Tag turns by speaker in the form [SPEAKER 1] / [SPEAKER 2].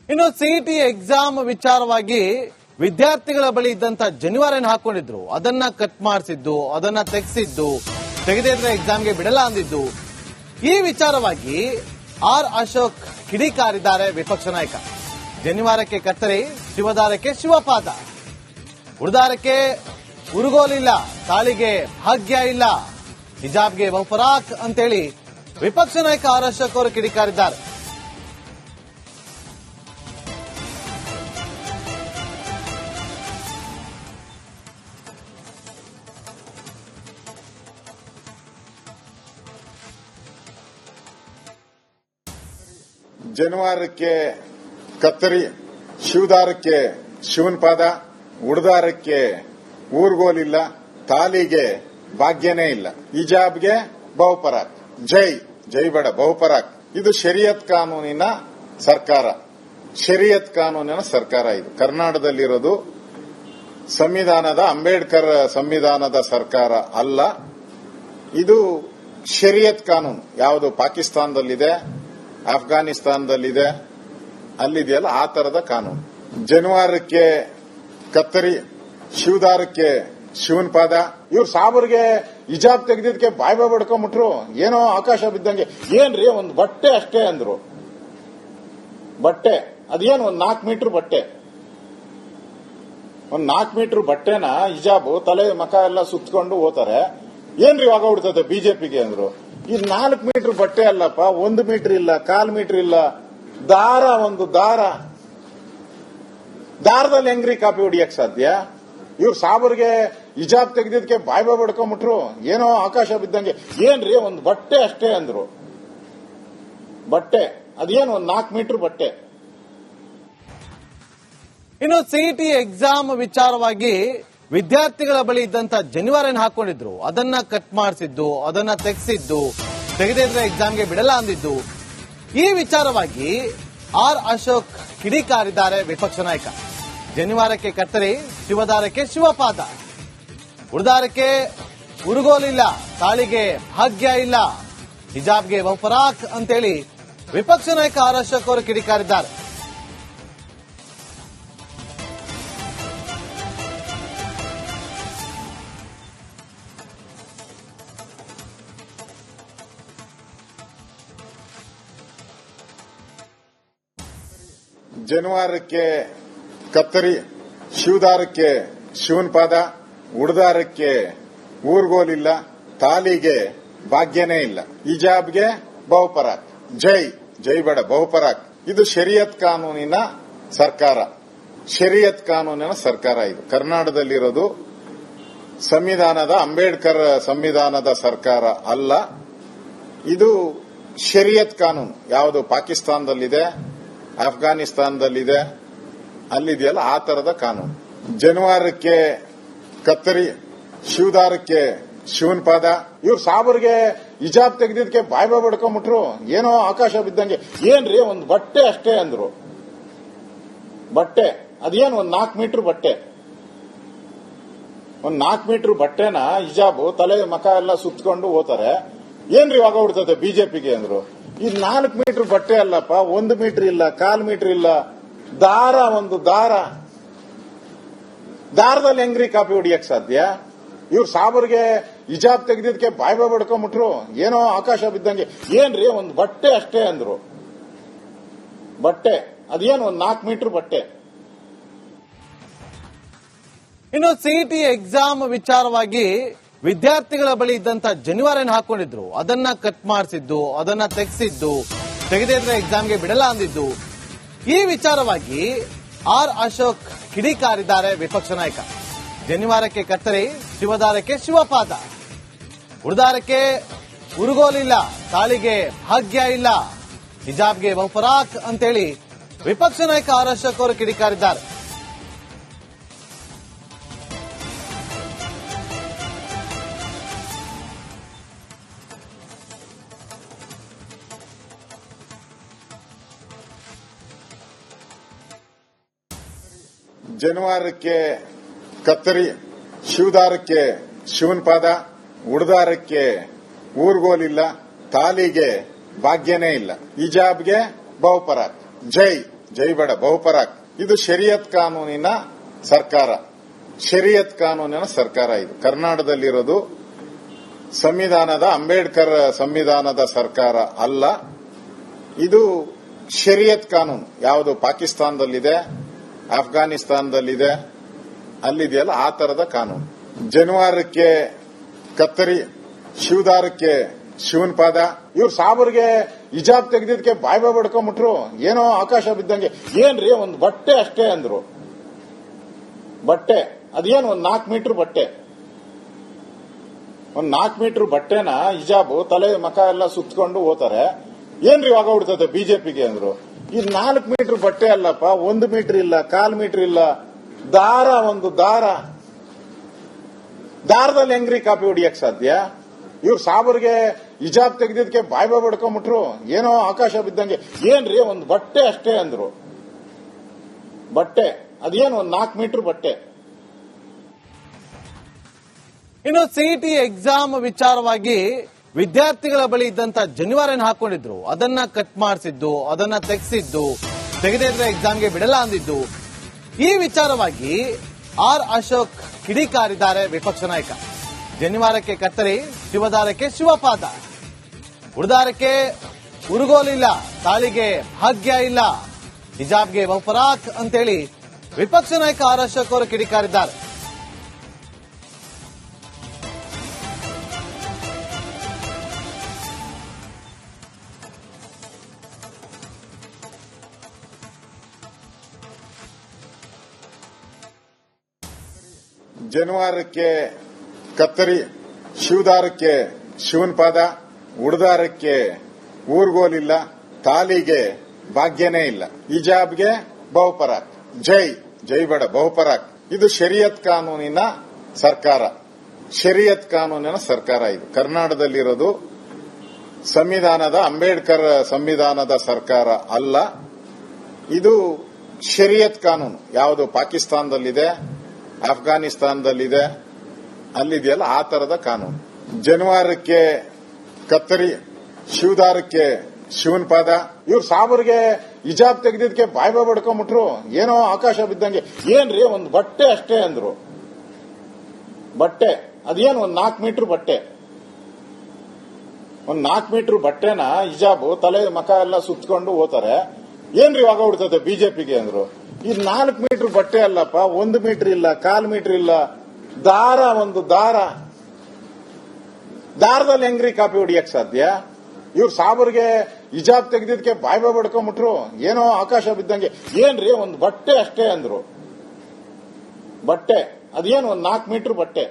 [SPEAKER 1] ಇನ್ನು CET exam ವಿಚಾರವಾಗಿ ವಿದ್ಯಾರ್ಥಿಗಳ ಬಳಿ ಇದ್ದಂತ ಜನಿವಾರನ್ನು ಹಾಕೊಂಡಿದ್ರು, ಅದನ್ನ ಕಟ್ ಮಾಡಿಸಿದ್ದು, ಅದನ್ನ ತೆಗೆಸಿದ್ದು, ತೆಗೆದಿದ್ರೆ ಎಕ್ಸಾಮ್ಗೆ ಬಿಡಲ್ಲ ಅಂದಿದ್ದು. ಈ ವಿಚಾರವಾಗಿ ಆರ್ ಅಶೋಕ್ ಕಿಡಿಕಾರಿದ್ದಾರೆ ವಿಪಕ್ಷ ನಾಯಕ. ಜನಿವಾರಕ್ಕೆ ಕತ್ತರಿ, ಶಿವದಾರಕ್ಕೆ ಶಿವಪಾದ, ಉಳಿದಾರಕ್ಕೆ ಉರುಗೋಲಿಲ್ಲ, ತಾಳಿಗೆ ಭಾಗ್ಯ ಇಲ್ಲ, ಹಿಜಾಬ್ಗೆ ಬಹುಪರಾಕ್ ಅಂತೇಳಿ ವಿಪಕ್ಷ ನಾಯಕ ಆರ್ ಅಶೋಕ್ ಅವರು ಕಿಡಿಕಾರಿದ್ದಾರೆ.
[SPEAKER 2] ಜನಿವಾರಕ್ಕೆ ಕತ್ತರಿ, ಶಿವದಾರಕ್ಕೆ ಶಿವನ ಪಾದ, ಉಡ್ದಾರಕ್ಕೆ ಊರ್ಗೋಲಿಲ್ಲ, ತಾಲಿಗೆ ಭಾಗ್ಯನೇ ಇಲ್ಲ, ಹಿಜಾಬ್ಗೆ ಬಹುಪರಾಕ್. ಜೈ ಬೇಡ ಬಹುಪರಾಕ್. ಇದು ಶರಿಯತ್ ಕಾನೂನಿನ ಸರ್ಕಾರ, ಶರಿಯತ್ ಕಾನೂನಿನ ಸರ್ಕಾರ. ಇದು ಕರ್ನಾಟಕದಲ್ಲಿರೋದು ಸಂವಿಧಾನದ, ಅಂಬೇಡ್ಕರ್ ಸಂವಿಧಾನದ ಸರ್ಕಾರ ಅಲ್ಲ. ಇದು ಶರಿಯತ್ ಕಾನೂನು. ಯಾವುದು ಪಾಕಿಸ್ತಾನದಲ್ಲಿದೆ, ಅಫ್ಘಾನಿಸ್ತಾನದಲ್ಲಿದೆ, ಅಲ್ಲಿದೆಯಲ್ಲ ಆ ತರದ ಕಾನೂನು. ಜನಿವಾರಕ್ಕೆ ಕತ್ತರಿ, ಶಿವದಾರಕ್ಕೆ ಶಿವನ ಪಾದ. ಇವ್ರು ಸಾಬರ್ಗೆ ಹಿಜಾಬ್ ತೆಗೆದಿದ್ದಕ್ಕೆ ಬಾಯ್ ಬಡ್ಕೊಂಡ್ಬಿಟ್ರು. ಏನೋ ಆಕಾಶ ಬಿದ್ದಂಗೆ. ಏನ್ರಿ ಒಂದು ಬಟ್ಟೆ ಅಷ್ಟೇ ಅಂದ್ರು. ಬಟ್ಟೆ ಅದೇನು ಒಂದು 4 ಮೀಟರ್ ಬಟ್ಟೆ, ಒಂದು 4 ಮೀಟರ್ ಬಟ್ಟೆನ ಹಿಜಾಬು ತಲೆ ಮಕ ಎಲ್ಲ ಸುತ್ತಕೊಂಡು ಹೋಗ್ತಾರೆ. ಏನ್ರಿ ಆಗೋಗ್ಬಿಡ್ತದೆ ಬಿಜೆಪಿಗೆ ಅಂದ್ರು. ಇದು 4 ಮೀಟರ್ ಬಟ್ಟೆ ಅಲ್ಲಪ್ಪ, 1 ಮೀಟರ್ ಇಲ್ಲ, 1/4 ಮೀಟರ್ ಇಲ್ಲ, ದಾರ, ಒಂದು ದಾರದಲ್ಲಿ ಹೆಂಗ್ರಿ ಕಾಪಿ ಹೊಡಿಯಕ್ ಸಾಧ್ಯ? ಇವ್ರು ಸಾಬರ್ಗೆ ಹಿಜಾಬ್ ತೆಗೆದಿದ್ದಕ್ಕೆ ಬಾಯ್ ಬಡ್ಕೊಂಡ್ಬಿಟ್ರು. ಏನೋ ಆಕಾಶ ಬಿದ್ದಂಗೆ. ಏನ್ರಿ ಒಂದು ಬಟ್ಟೆ ಅಷ್ಟೇ ಅಂದ್ರು. ಬಟ್ಟೆ ಅದೇನು ಒಂದು 4 ಮೀಟರ್ ಬಟ್ಟೆ.
[SPEAKER 1] ಇನ್ನು ಸಿಇಟಿ ಎಕ್ಸಾಮ್ ವಿಚಾರವಾಗಿ ವಿದ್ಯಾರ್ಥಿಗಳ ಬಳಿ ಇದ್ದಂತ ಜನಿವಾರನ್ನು ಹಾಕೊಂಡಿದ್ರು, ಅದನ್ನ ಕಟ್ ಮಾಡಿಸಿದ್ದು, ಅದನ್ನ ತೆಗೆಸಿದ್ದು, ತೆಗೆದಿದ್ರೆ ಎಕ್ಸಾಮ್ಗೆ ಬಿಡಲ್ಲ ಅಂದಿದ್ದು. ಈ ವಿಚಾರವಾಗಿ ಆರ್ ಅಶೋಕ್ ಕಿಡಿಕಾರಿದ್ದಾರೆ ವಿಪಕ್ಷ ನಾಯಕ. ಜನಿವಾರಕ್ಕೆ ಕತ್ತರಿ, ಶಿವದಾರಕ್ಕೆ ಶಿವಪಾದ, ಉಳಿದಾರಕ್ಕೆ ಉರುಗೋಲಿಲ್ಲ, ತಾಳಿಗೆ ಭಾಗ್ಯ ಇಲ್ಲ, ಹಿಜಾಬ್ಗೆ ಬಹುಪರಾಕ್ ಅಂತೇಳಿ ವಿಪಕ್ಷ ನಾಯಕ ಆರ್ ಅಶೋಕ್ ಅವರು ಕಿಡಿಕಾರಿದ್ದಾರೆ.
[SPEAKER 2] ಜನಿವಾರಕ್ಕೆ ಕತ್ತರಿ, ಶಿವದಾರಕ್ಕೆ ಶಿವನ ಪಾದ, ಉಡ್ದಾರಕ್ಕೆ ಊರ್ಗೋಲಿಲ್ಲ, ತಾಲಿಗೆ ಭಾಗ್ಯನೇ ಇಲ್ಲ, ಹಿಜಾಬ್ಗೆ ಬಹುಪರಾಕ್. ಜೈ ಬೇಡ ಬಹುಪರಾಕ್. ಇದು ಶರಿಯತ್ ಕಾನೂನಿನ ಸರ್ಕಾರ, ಶರಿಯತ್ ಕಾನೂನಿನ ಸರ್ಕಾರ. ಇದು ಕರ್ನಾಟಕದಲ್ಲಿರೋದು ಸಂವಿಧಾನದ, ಅಂಬೇಡ್ಕರ್ ಸಂವಿಧಾನದ ಸರ್ಕಾರ ಅಲ್ಲ. ಇದು ಶರಿಯತ್ ಕಾನೂನು. ಯಾವುದು ಪಾಕಿಸ್ತಾನದಲ್ಲಿದೆ, ಅಫ್ಘಾನಿಸ್ತಾನದಲ್ಲಿದೆ, ಅಲ್ಲಿದೆಯಲ್ಲ ಆ ತರದ ಕಾನೂನು. ಜನಿವಾರಕ್ಕೆ ಕತ್ತರಿ, ಶಿವದಾರಕ್ಕೆ ಶಿವನ ಪಾದ. ಇವ್ರು ಸಾಬರ್ಗೆ ಹಿಜಾಬ್ ತೆಗೆದಿದ್ದಕ್ಕೆ ಬಾಯ್ ಬಡ್ಕೊಂಡ್ಬಿಟ್ರು. ಏನೋ ಆಕಾಶ ಬಿದ್ದಂಗೆ. ಏನ್ರಿ ಒಂದು ಬಟ್ಟೆ ಅಷ್ಟೇ ಅಂದ್ರು. ಬಟ್ಟೆ ಅದೇನು ಒಂದು 4 ಮೀಟರ್ ಬಟ್ಟೆ, ಒಂದು 4 ಮೀಟರ್ ಬಟ್ಟೆನ ಹಿಜಾಬು ತಲೆ ಮಕ ಎಲ್ಲ ಸುತ್ತಕೊಂಡು ಹೋಗ್ತಾರೆ. ಏನ್ರಿ ಆಗೋಗ್ಬಿಡ್ತದೆ ಬಿಜೆಪಿಗೆ ಅಂದ್ರು. ಇದು 4 ಮೀಟರ್ ಬಟ್ಟೆ ಅಲ್ಲಪ್ಪ, 1 ಮೀಟರ್ ಇಲ್ಲ, 1/4 ಮೀಟರ್ ಇಲ್ಲ, ದಾರ, ಒಂದು ದಾರದಲ್ಲಿ ಹೆಂಗ್ರಿ ಕಾಪಿ ಹೊಡಿಯಕ್ ಸಾಧ್ಯ? ಇವ್ರು ಸಾಬರ್ಗೆ ಹಿಜಾಬ್ ತೆಗೆದಿದ್ದಕ್ಕೆ ಬಾಯ್ ಬಡ್ಕೊಂಡ್ಬಿಟ್ರು. ಏನೋ ಆಕಾಶ ಬಿದ್ದಂಗೆ. ಏನ್ರಿ ಒಂದು ಬಟ್ಟೆ ಅಷ್ಟೇ ಅಂದ್ರು. ಬಟ್ಟೆ ಅದೇನು ಒಂದು 4 ಮೀಟರ್ ಬಟ್ಟೆ.
[SPEAKER 1] ಇನ್ನು ಸಿಇಟಿ ಎಕ್ಸಾಮ್ ವಿಚಾರವಾಗಿ ವಿದ್ಯಾರ್ಥಿಗಳ ಬಳಿ ಇದ್ದಂತ ಜನಿವಾರನ್ನು ಹಾಕೊಂಡಿದ್ರು, ಅದನ್ನ ಕಟ್ ಮಾಡಿಸಿದ್ದು, ಅದನ್ನ ತೆಗೆಸಿದ್ದು, ತೆಗೆದಿದ್ರೆ ಎಕ್ಸಾಮ್ಗೆ ಬಿಡಲ್ಲ ಅಂದಿದ್ದು. ಈ ವಿಚಾರವಾಗಿ ಆರ್ ಅಶೋಕ್ ಕಿಡಿಕಾರಿದ್ದಾರೆ ವಿಪಕ್ಷ ನಾಯಕ. ಜನಿವಾರಕ್ಕೆ ಕತ್ತರಿ, ಶಿವದಾರಕ್ಕೆ ಶಿವಪಾದ, ಉಡ್ದಾರಕ್ಕೆ ಉರುಗೋಲಿಲ್ಲ, ತಾಳಿಗೆ ಭಾಗ್ಯ ಇಲ್ಲ, ಹಿಜಾಬ್ಗೆ ಬಹುಪರಾಕ್ ಅಂತೇಳಿ ವಿಪಕ್ಷ ನಾಯಕ ಆರ್ ಅಶೋಕ್ ಅವರು ಕಿಡಿಕಾರಿದ್ದಾರೆ.
[SPEAKER 2] ಜನಿವಾರಕ್ಕೆ ಕತ್ತರಿ, ಶಿವದಾರಕ್ಕೆ ಶಿವನ ಪಾದ, ಉಡ್ದಾರಕ್ಕೆ ಊರ್ಗೋಲಿಲ್ಲ, ತಾಲಿಗೆ ಭಾಗ್ಯನೇ ಇಲ್ಲ, ಹಿಜಾಬ್ಗೆ ಬಹುಪರಾಕ್. ಜೈ ಬೇಡ ಬಹುಪರಾಕ್. ಇದು ಶರಿಯತ್ ಕಾನೂನಿನ ಸರ್ಕಾರ. ಶರಿಯತ್ ಕಾನೂನಿನ ಸರ್ಕಾರ ಇದು. ಕರ್ನಾಟಕದಲ್ಲಿರೋದು ಸಂವಿಧಾನದ ಅಂಬೇಡ್ಕರ್ ಸಂವಿಧಾನದ ಸರ್ಕಾರ ಅಲ್ಲ. ಇದು ಶರಿಯತ್ ಕಾನೂನು. ಯಾವುದು ಪಾಕಿಸ್ತಾನದಲ್ಲಿದೆ, ಅಫ್ಘಾನಿಸ್ತಾನದಲ್ಲಿದೆ, ಅಲ್ಲಿದೆಯಲ್ಲ ಆ ತರದ ಕಾನೂನು. ಜನಿವಾರಕ್ಕೆ ಕತ್ತರಿ, ಶಿವದಾರಕ್ಕೆ ಶಿವನ್ ಪಾದ. ಇವ್ರು ಸಾಬರ್ಗೆ ಹಿಜಾಬ್ ತೆಗೆದಿದ್ದಕ್ಕೆ ಬಾಯ್ ಬಡ್ಕೊಂಡ್ಬಿಟ್ರು. ಏನೋ ಆಕಾಶ ಬಿದ್ದಂಗೆ. ಏನ್ರಿ ಒಂದು ಬಟ್ಟೆ ಅಷ್ಟೇ ಅಂದ್ರು. ಬಟ್ಟೆ ಅದೇನು ಒಂದು 4 ಮೀಟರ್ ಬಟ್ಟೆ. ಒಂದು 4 ಮೀಟರ್ ಬಟ್ಟೆನ ಹಿಜಾಬ್ ತಲೆ ಮಕ ಎಲ್ಲ ಸುತ್ತಕೊಂಡು ಹೋಗ್ತಾರೆ. ಏನ್ರಿ ಇವಾಗ ಹುಡ್ತದೆ ಬಿಜೆಪಿಗೆ ಅಂದ್ರು. ಇದು 4 ಮೀಟರ್ ಬಟ್ಟೆ ಅಲ್ಲಪ್ಪ, 1 ಮೀಟರ್ ಇಲ್ಲ, 1/4 ಮೀಟರ್ ಇಲ್ಲ, ದಾರ, ಒಂದು ದಾರದಲ್ಲಿ ಹೆಂಗ್ರಿ ಕಾಪಿ ಹೊಡಿಯಕ್ ಸಾಧ್ಯ? ಇವ್ರು ಸಾಬರ್ಗೆ ಹಿಜಾಬ್ ತೆಗೆದಿದ್ದಕ್ಕೆ ಬಾಯ್ ಬಡ್ಕೊಂಡ್ಬಿಟ್ರು. ಏನೋ ಆಕಾಶ ಬಿದ್ದಂಗೆ. ಏನ್ರಿ ಒಂದು ಬಟ್ಟೆ ಅಷ್ಟೇ ಅಂದ್ರು. ಬಟ್ಟೆ ಅದೇನು ಒಂದು 4 ಮೀಟರ್ ಬಟ್ಟೆ.
[SPEAKER 1] ಇನ್ನು ಸಿಇಟಿ ಎಕ್ಸಾಮ್ ವಿಚಾರವಾಗಿ ವಿದ್ಯಾರ್ಥಿಗಳ ಬಳಿ ಇದ್ದಂತ ಜನಿವಾರನ್ನು ಹಾಕೊಂಡಿದ್ರು, ಅದನ್ನ ಕಟ್ ಮಾಡಿಸಿದ್ದು, ಅದನ್ನ ತೆಗೆಸಿದ್ದು, ತೆಗೆದೇ ಇದ್ರೆ ಎಕ್ಸಾಮ್ಗೆ ಬಿಡಲ್ಲ ಅಂದಿದ್ದು, ಈ ವಿಚಾರವಾಗಿ ಆರ್ ಅಶೋಕ್ ಕಿಡಿಕಾರಿದ್ದಾರೆ ವಿಪಕ್ಷ ನಾಯಕ. ಜನಿವಾರಕ್ಕೆ ಕತ್ತರಿ, ಶಿವದಾರಕ್ಕೆ ಶಿವಪಾದ, ಉಡುದಾರಕ್ಕೆ ಉರುಗೋಲಿಲ್ಲ, ತಾಳಿಗೆ ಭಾಗ್ಯ ಇಲ್ಲ, ಹಿಜಾಬ್ಗೆ ಬಹುಪರಾಕ್ ಅಂತೇಳಿ ವಿಪಕ್ಷ ನಾಯಕ ಆರ್ ಅಶೋಕ್ ಅವರು ಕಿಡಿಕಾರಿದ್ದಾರೆ.
[SPEAKER 2] ಜನಿವಾರಕ್ಕೆ ಕತ್ತರಿ, ಶಿವದಾರಕ್ಕೆ ಶಿವನ್ ಪಾದ, ಉಡುದಾರಕ್ಕೆ ಊರ್ಗೋಲಿಲ್ಲ, ತಾಲಿಗೆ ಭಾಗ್ಯನೇ ಇಲ್ಲ, ಹಿಜಾಬ್ಗೆ ಬಹುಪರಾಕ್. ಜೈ ಬೇಡ ಬಹುಪರಾಕ್. ಇದು ಶರಿಯತ್ ಕಾನೂನಿನ ಸರ್ಕಾರ. ಶರಿಯತ್ ಕಾನೂನಿನ ಸರ್ಕಾರ ಇದು. ಕರ್ನಾಟಕದಲ್ಲಿರೋದು ಸಂವಿಧಾನದ ಅಂಬೇಡ್ಕರ್ ಸಂವಿಧಾನದ ಸರ್ಕಾರ ಅಲ್ಲ. ಇದು ಶರಿಯತ್ ಕಾನೂನು. ಯಾವುದು ಪಾಕಿಸ್ತಾನದಲ್ಲಿದೆ, ಅಫ್ಘಾನಿಸ್ತಾನದಲ್ಲಿದೆ, ಅಲ್ಲಿದೆಯಲ್ಲ ಆ ತರದ ಕಾನೂನು. ಜನಿವಾರಕ್ಕೆ ಕತ್ತರಿ, ಶಿವದಾರಕ್ಕೆ ಶಿವನ್ ಪಾದ. ಇವ್ರು ಸಾಬರ್ಗೆ ಹಿಜಾಬ್ ತೆಗೆದಿದ್ದಕ್ಕೆ ಬಾಯ್ ಬಡ್ಕೊಂಡ್ಬಿಟ್ರು. ಏನೋ ಆಕಾಶ ಬಿದ್ದಂಗೆ. ಏನ್ರಿ ಒಂದು ಬಟ್ಟೆ ಅಷ್ಟೇ ಅಂದ್ರು. ಬಟ್ಟೆ ಅದೇನು ಒಂದು 4 ಮೀಟರ್ ಬಟ್ಟೆ. ಒಂದು 4 ಮೀಟರ್ ಬಟ್ಟೆನ ಹಿಜಾಬ್ ತಲೆ ಮಕ ಎಲ್ಲ ಸುತ್ತಕೊಂಡು ಹೋಗ್ತಾರೆ. ಏನ್ರಿ ಇವಾಗ ಹುಡ್ತದೆ ಬಿಜೆಪಿಗೆ ಅಂದ್ರು. ಇದು 4 ಮೀಟರ್ ಬಟ್ಟೆ ಅಲ್ಲಪ್ಪ, 1 ಮೀಟರ್ ಇಲ್ಲ, 1/4 ಮೀಟರ್ ಇಲ್ಲ, ಒಂದು ದಾರದಲ್ಲಿ ಹೆಂಗ್ರಿ ಕಾಪಿ ಹೊಡಿಯಕ್ ಸಾಧ್ಯ? ಇವ್ರು ಸಾಬರ್ಗೆ ಹಿಜಾಬ್ ತೆಗೆದಿದ್ದಕ್ಕೆ ಬಾಯ್ ಬಡ್ಕೊಂಡ್ಬಿಟ್ರು. ಏನೋ ಆಕಾಶ ಬಿದ್ದಂಗೆ. ಏನ್ರಿ ಒಂದು ಬಟ್ಟೆ ಅಷ್ಟೇ ಅಂದ್ರು. ಬಟ್ಟೆ ಅದೇನು ಒಂದು 4 ಮೀಟರ್ ಬಟ್ಟೆ.